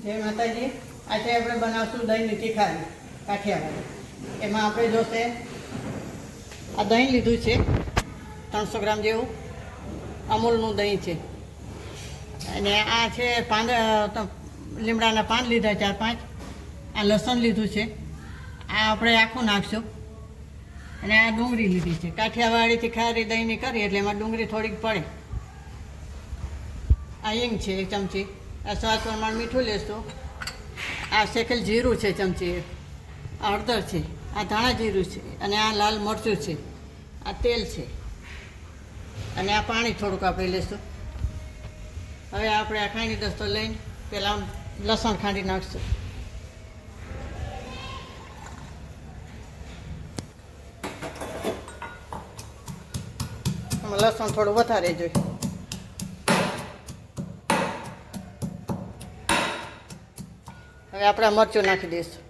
જય માતાજી. આજે આપણે બનાવશું દહીંની તીખારી કાઠિયાવાડી. એમાં આપણે જોશે આ દહીં લીધું છે 300 ગ્રામ જેવું. અમૂલનું દહીં છે. અને આ છે લીમડાના પાન લીધા 4-5. આ લસણ લીધું છે. આ આપણે આખું નાખશું. અને આ ડુંગળી લીધી છે. કાઠિયાવાડી તીખારી દહીંની કરી એટલે એમાં ડુંગળી થોડીક પડે. આ હિંગ છે 1 ચમચી. આ સ્વાદ પ્રમાણે મીઠું લેશું. આ શેકેલ જીરું છે ચમચી 1. આ હળદર છે. આ ધાણા જીરું છે. અને આ લાલ મરચું છે. આ તેલ છે. અને આ પાણી થોડુંક આપણે લેશું. હવે આપણે આ ખાંડી દસ્તો લઈને પહેલાં લસણ ખાંડી નાખશું. લસણ થોડું વધારે જોઈએ. હવે આપણે મરચું નાખી દઈશું.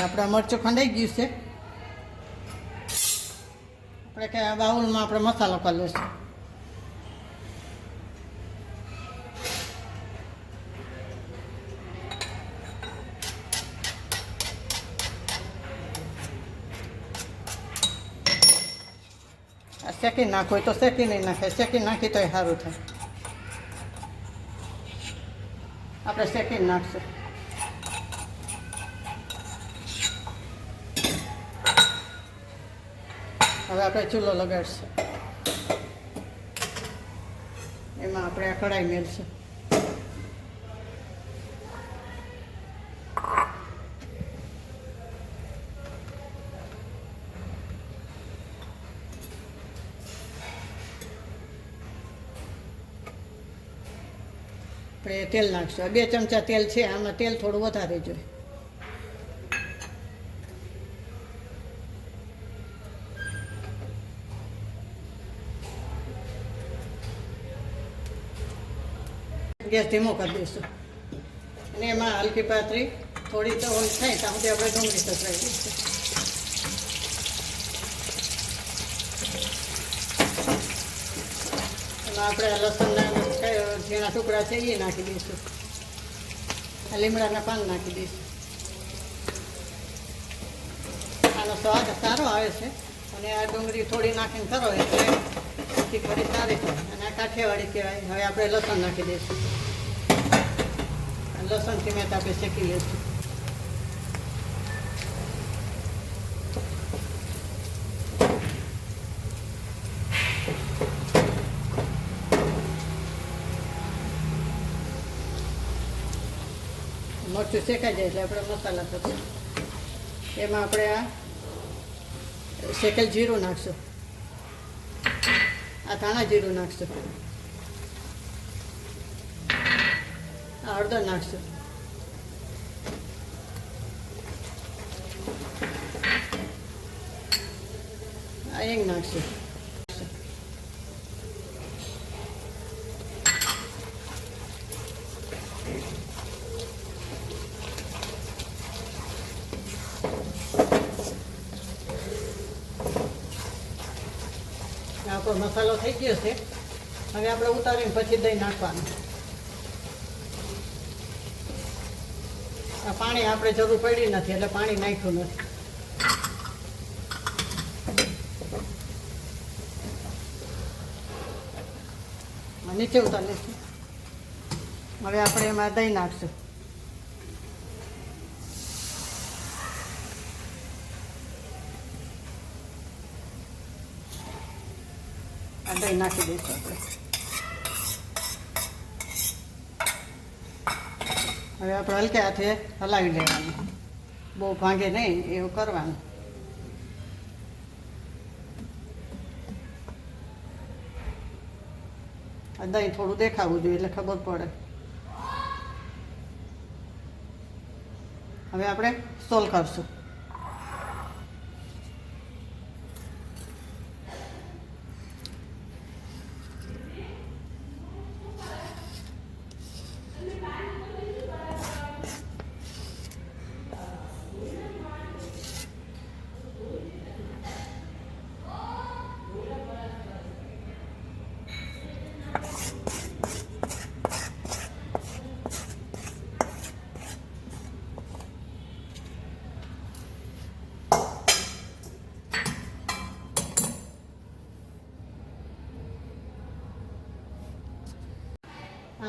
આપણા મરચું ખંડાઈ ગયું છે. આપણે કે બાઉલમાં આપણે મસાલો કરી લઈશું. આ શેકી નાખો તો શેકી નહીં નાખે. શેકી નાખી તો એ સારું થાય. આપણે શેકીને નાખશું. હવે આપણે ચૂલો લગાડશું. એમાં આપણે આ કઢાઈ મેળશું. આપણે તેલ નાખશું. 2 ચમચા તેલ છે. આમાં તેલ થોડું વધારે જોઈએ. ગેસ ધીમો કરી દઈશું. અને એમાં હલકી પાતળી થોડી તો થાય ત્યાં સુધી આપણે ડુંગળી સતરાઈ દઈશું. એમાં આપણે લસણના ઝીણા ટુકડા છે એ નાખી દઈશું. આ લીમડાના પાન નાખી દઈશું. આનો સ્વાદ સારો આવે છે. અને આ ડુંગળી થોડી નાખીને કરો એટલે તીખારી સારી થાય. અને આ કાઠિયાવાડી કહેવાય. હવે આપણે લસણ નાખી દઈશું. લસણથી મેં આપણે શેકી લઈશું. મરચું શેકાઈ જાય એટલે આપણે મસાલા કરશું. એમાં આપણે આ શેકેલ જીરું નાખશું. આ ધાણા જીરું નાખશું. આ હળદર નાખશું. આ હિંગ નાખશું. આપણો મસાલો થઈ ગયો છે. હવે આપણે ઉતારીને પછી દહીં નાખવાનું. આ પાણી આપણે જરૂર પડી નથી એટલે પાણી નાખ્યું નથી. નીચે ઉતારી લઈશું. હવે આપણે એમાં દહીં નાખશું. આ દહીં નાખી દઈશું આપણે. હવે આપણે હલકે હાથે હલાવી લેવાનું, બહુ ભાંગે નહીં એવું કરવાનું. દહીં થોડું દેખાવું જોઈએ એટલે ખબર પડે. હવે આપણે સોલ કરશું.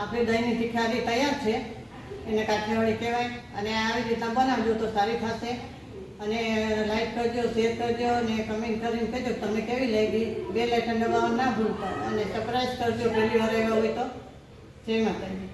આપણી દહીંની તીખારી તૈયાર છે, એને કાઠિયાવાડી કહેવાય. અને આવી રીતના બનાવજો તો સારી થશે. અને લાઈક કરજો, શેર કરજો અને કમેન્ટ કરીને કહેજો તમને કેવી લાગી. બેલ આઇકન દબાવવાનું ના ભૂલતા અને સબસ્ક્રાઈબ કરજો પહેલી વાર આવ્યા હોય તો. જય માતાજી.